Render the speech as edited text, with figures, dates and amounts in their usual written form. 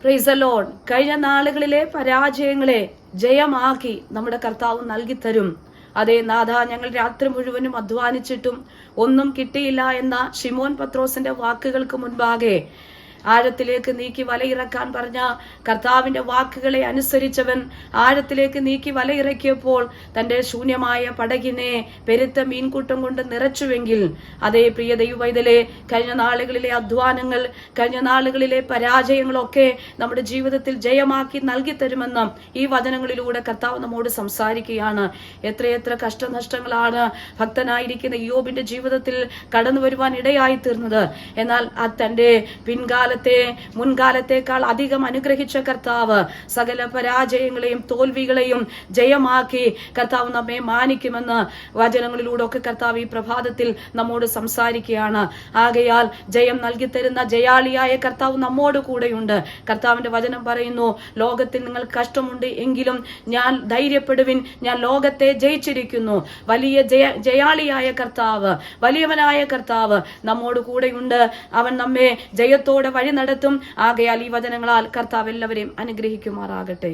Praise the Lord. കഴിഞ്ഞ നാളുകളിലെ പരാജയങ്ങളെ ജയമാക്കി നമ്മുടെ കർത്താവ് നൽകിത്തരും. അതേ നാഥ, ഞങ്ങൾ രാത്രി മുഴുവനും അധ്വാനിച്ചിട്ടും ഒന്നും കിട്ടിയില്ല എന്ന ശിമോൻ പത്രോസിന്റെ വാക്കുകൾക്ക് മുൻപാകെ ആഴത്തിലേക്ക് നീക്കി വലയിറക്കാൻ പറഞ്ഞ കർത്താവിന്റെ വാക്കുകളെ അനുസരിച്ചവൻ ആഴത്തിലേക്ക് നീക്കി വലയിറക്കിയപ്പോൾ തന്റെ ശൂന്യമായ പടകിനെ പെരുത്ത മീൻകൂട്ടം കൊണ്ട് നിറച്ചുവെങ്കിൽ, അതേ പ്രിയ ദൈവവൈതലേ, കഴിഞ്ഞ നാളുകളിലെ അധ്വാനങ്ങൾ, കഴിഞ്ഞ നാളുകളിലെ പരാജയങ്ങളൊക്കെ നമ്മുടെ ജീവിതത്തിൽ ജയമാക്കി നൽകി തരുമെന്ന് ഈ വചനങ്ങളിലൂടെ കർത്താവ് നമ്മോട് സംസാരിക്കുകയാണ്. എത്രയെത്ര കഷ്ടനഷ്ടങ്ങളാണ് ഭക്തനായിരിക്കുന്ന യോബിന്റെ ജീവിതത്തിൽ കടന്നു വരുവാൻ ഇടയായി തീർന്നത്. എന്നാൽ തന്റെ മുൻകാലത്തേക്കാൾ അധികം അനുഗ്രഹിച്ച കർത്താവ് സകല പരാജയങ്ങളെയും തോൽവികളെയും ജയമാക്കി കർത്താവ് നമ്മെ മാനിക്കുമെന്ന് വചനങ്ങളിലൂടെ ഒക്കെ കർത്താവ് ഈ പ്രഭാതത്തിൽ നമ്മോട് സംസാരിക്കുകയാണ്. ആകയാൽ ജയം നൽകി തരുന്ന ജയാളിയായ കർത്താവ് നമ്മോട് കൂടെയുണ്ട്. കർത്താവിന്റെ വചനം പറയുന്നു, ലോകത്തിൽ നിങ്ങൾ കഷ്ടമുണ്ട് എങ്കിലും ഞാൻ ധൈര്യപ്പെടുവിൻ, ഞാൻ ലോകത്തെ ജയിച്ചിരിക്കുന്നു. വലിയ ജയാളിയായ കർത്താവ്, വലിയവനായ കർത്താവ് നമ്മോട് കൂടെയുണ്ട്. അവൻ നമ്മെ ജയത്തോടെ വഴി നടത്തും. ആകയാൽ ഈ വചനങ്ങളാൽ കർത്താവ് എല്ലാവരെയും അനുഗ്രഹിക്കുമാറാകട്ടെ.